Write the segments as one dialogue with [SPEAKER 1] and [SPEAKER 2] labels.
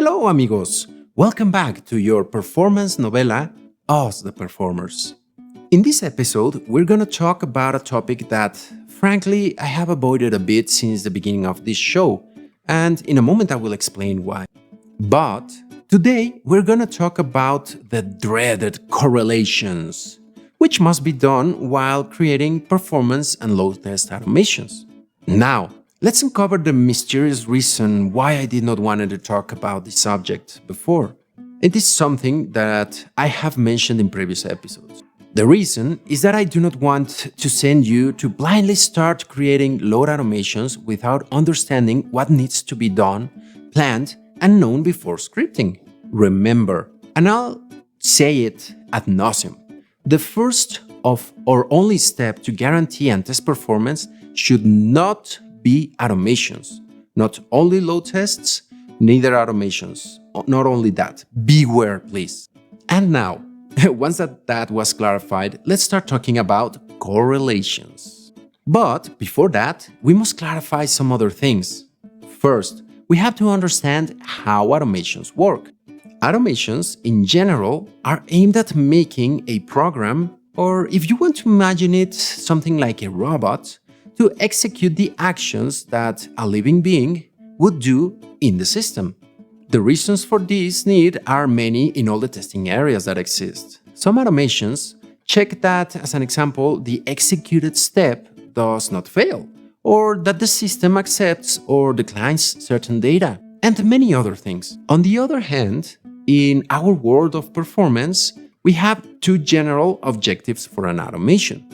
[SPEAKER 1] Hello, amigos! Welcome back to your performance novela, Us the Performers. In this episode, we're gonna talk about a topic that, frankly, I have avoided a bit since the beginning of this show, and in a moment I will explain why. But today, we're gonna talk about the dreaded correlations, which must be done while creating performance and load test automations. Now, let's uncover the mysterious reason why I did not want to talk about this subject before. It is something that I have mentioned in previous episodes. The reason is that I do not want to send you to blindly start creating load automations without understanding what needs to be done, planned, and known before scripting. Remember, and I'll say it ad nauseum, the first of or only step to guarantee and test performance should not be automations. Not only load tests, neither automations. Not only that, beware please. And now, once that was clarified, let's start talking about correlations. But before that, we must clarify some other things. First, we have to understand how automations work. Automations, in general, are aimed at making a program, or if you want to imagine it, something like a robot, to execute the actions that a living being would do in the system. The reasons for this need are many in all the testing areas that exist. Some automations check that, as an example, the executed step does not fail, or that the system accepts or declines certain data, and many other things. On the other hand, in our world of performance, we have two general objectives for an automation.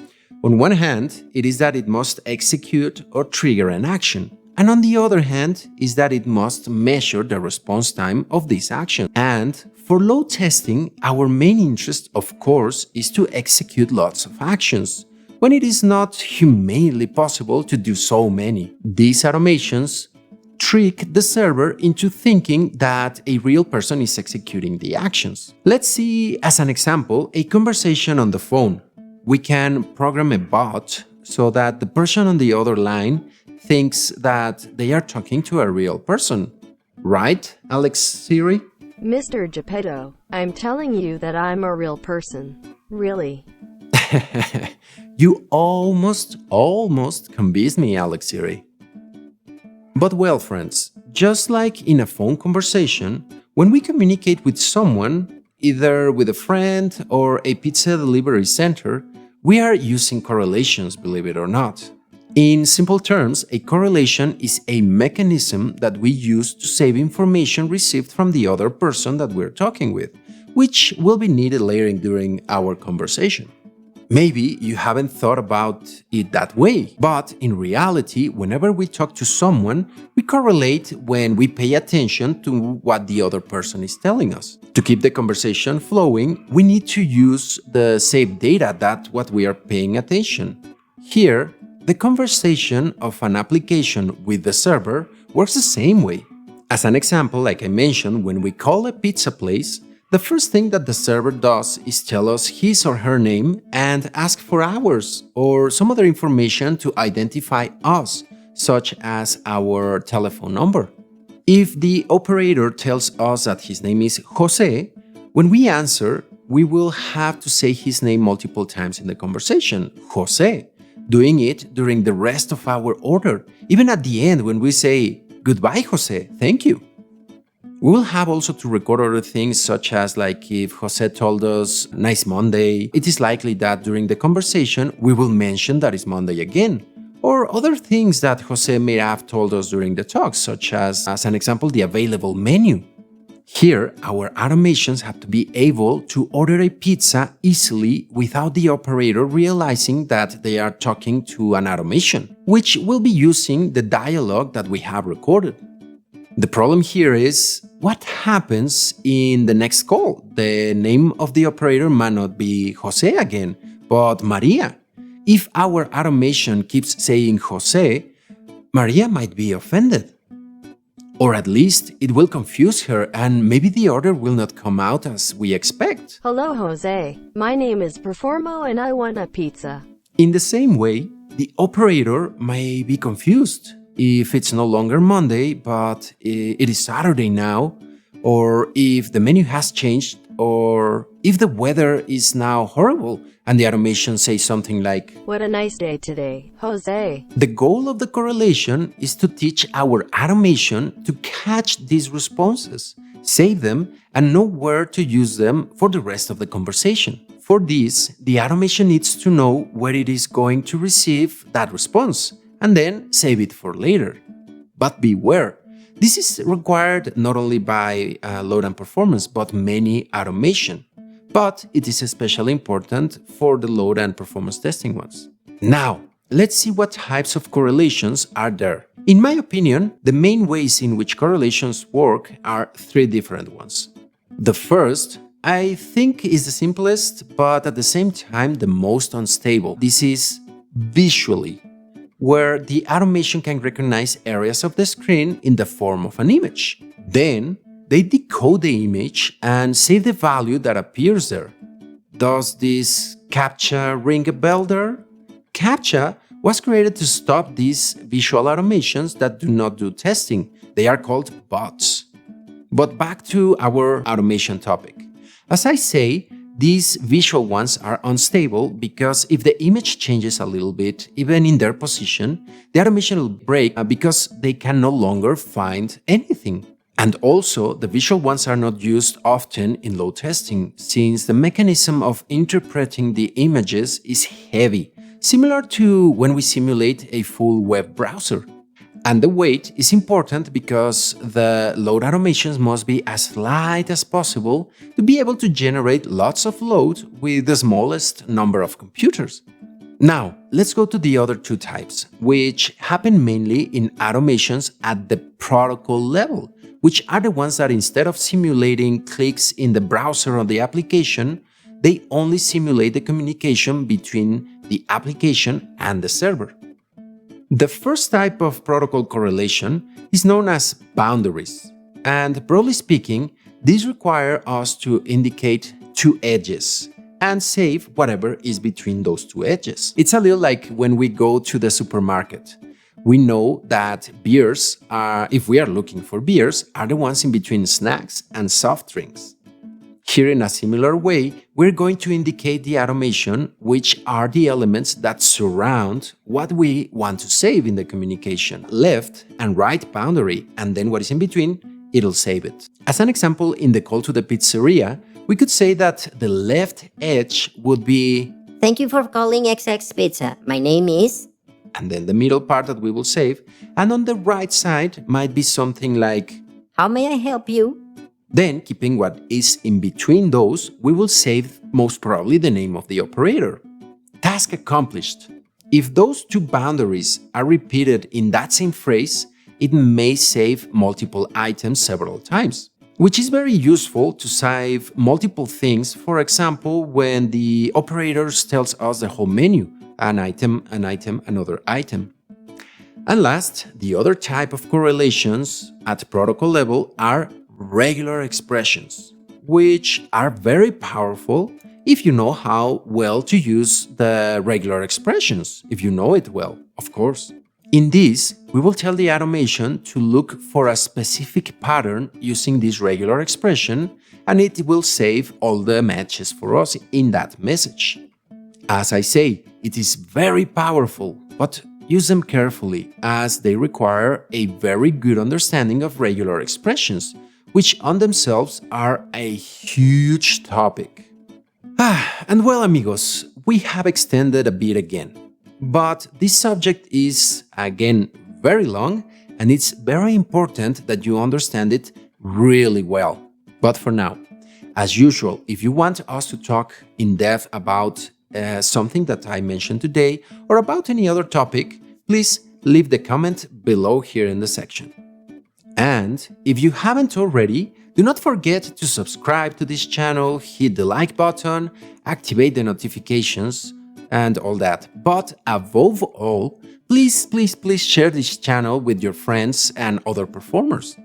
[SPEAKER 1] On one hand, it is that it must execute or trigger an action, and on the other hand is that it must measure the response time of this action. And for load testing, our main interest, of course, is to execute lots of actions, when it is not humanly possible to do so many. These automations trick the server into thinking that a real person is executing the actions. Let's see, as an example, a conversation on the phone. We can program a bot so that the person on the other line thinks that they are talking to a real person. Right, Alex Siri?
[SPEAKER 2] Mr. Geppetto, I'm telling you that I'm a real person. Really.
[SPEAKER 1] You almost convinced me, Alex Siri. But well, friends, just like in a phone conversation, when we communicate with someone, either with a friend or a pizza delivery center, we are using correlations, believe it or not. In simple terms, a correlation is a mechanism that we use to save information received from the other person that we're talking with, which will be needed later during our conversation. Maybe you haven't thought about it that way, but in reality, whenever we talk to someone, we correlate when we pay attention to what the other person is telling us. To keep the conversation flowing, we need to use the saved data that what we are paying attention. Here, the conversation of an application with the server works the same way. As an example, like I mentioned, when we call a pizza place, the first thing that the server does is tell us his or her name and ask for ours or some other information to identify us, such as our telephone number. If the operator tells us that his name is Jose, when we answer, we will have to say his name multiple times in the conversation, Jose, doing it during the rest of our order, even at the end when we say, "Goodbye, Jose, thank you." We will have also to record other things, such as like if Jose told us "nice Monday," it is likely that during the conversation we will mention that it's Monday again. Or other things that Jose may have told us during the talk, such as an example, the available menu. Here, our automations have to be able to order a pizza easily without the operator realizing that they are talking to an automation, which will be using the dialogue that we have recorded. The problem here is, what happens in the next call? The name of the operator might not be Jose again, but Maria. If our automation keeps saying Jose, Maria might be offended. Or at least it will confuse her and maybe the order will not come out as we expect.
[SPEAKER 2] Hello, Jose. My name is Performo and I want a pizza.
[SPEAKER 1] In the same way, the operator may be confused. If it's no longer Monday, but it is Saturday now, or if the menu has changed, or if the weather is now horrible and the automation says something like,
[SPEAKER 2] "What a nice day today, Jose."
[SPEAKER 1] the goal of the correlation is to teach our automation to catch these responses, save them, and know where to use them for the rest of the conversation. For this, the automation needs to know where it is going to receive that response, and then save it for later. But beware, this is required not only by load and performance, but many automation. But it is especially important for the load and performance testing ones. Now, let's see what types of correlations are there. In my opinion, the main ways in which correlations work are three different ones. The first, I think, is the simplest, but at the same time the most unstable. This is visually, where the automation can recognize areas of the screen in the form of an image. Then, they decode the image and save the value that appears there. Does this CAPTCHA ring a bell there? CAPTCHA was created to stop these visual automations that do not do testing. They are called bots. But back to our automation topic. As I say, these visual ones are unstable because if the image changes a little bit, even in their position, the automation will break because they can no longer find anything. And also, the visual ones are not used often in load testing, since the mechanism of interpreting the images is heavy, similar to when we simulate a full web browser. And the weight is important because the load automations must be as light as possible to be able to generate lots of load with the smallest number of computers. Now, let's go to the other two types, which happen mainly in automations at the protocol level, which are the ones that instead of simulating clicks in the browser or the application, they only simulate the communication between the application and the server. The first type of protocol correlation is known as boundaries, and broadly speaking, these require us to indicate two edges and save whatever is between those two edges. It's a little like when we go to the supermarket. We know that beers if we are looking for beers, are the ones in between snacks and soft drinks. Here in a similar way, we're going to indicate the automation, which are the elements that surround what we want to save in the communication. Left and right boundary, and then what is in between, it'll save it. As an example, in the call to the pizzeria, we could say that the left edge would be,
[SPEAKER 3] "Thank you for calling XX Pizza. My name is..."
[SPEAKER 1] and then the middle part that we will save, and on the right side might be something like,
[SPEAKER 3] "How may I help you?"
[SPEAKER 1] Then, keeping what is in between those, we will save most probably the name of the operator. Task accomplished. If those two boundaries are repeated in that same phrase, it may save multiple items several times, which is very useful to save multiple things, for example, when the operator tells us the whole menu, an item, another item. And last, the other type of correlations at protocol level are regular expressions, which are very powerful if you know how well to use the regular expressions, if you know it well, of course. In this, we will tell the automation to look for a specific pattern using this regular expression, and it will save all the matches for us in that message. As I say, it is very powerful, but use them carefully as they require a very good understanding of regular expressions, which on themselves are a huge topic. And well, amigos, we have extended a bit again. But this subject is, again, very long, and it's very important that you understand it really well. But for now, as usual, if you want us to talk in depth about something that I mentioned today or about any other topic, please leave the comment below here in the section. And if you haven't already, do not forget to subscribe to this channel, hit the like button, activate the notifications, and all that. But above all, please share this channel with your friends and other performers.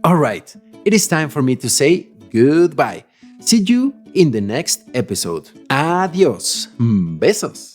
[SPEAKER 1] Alright, it is time for me to say goodbye. See you in the next episode. Adios. Besos.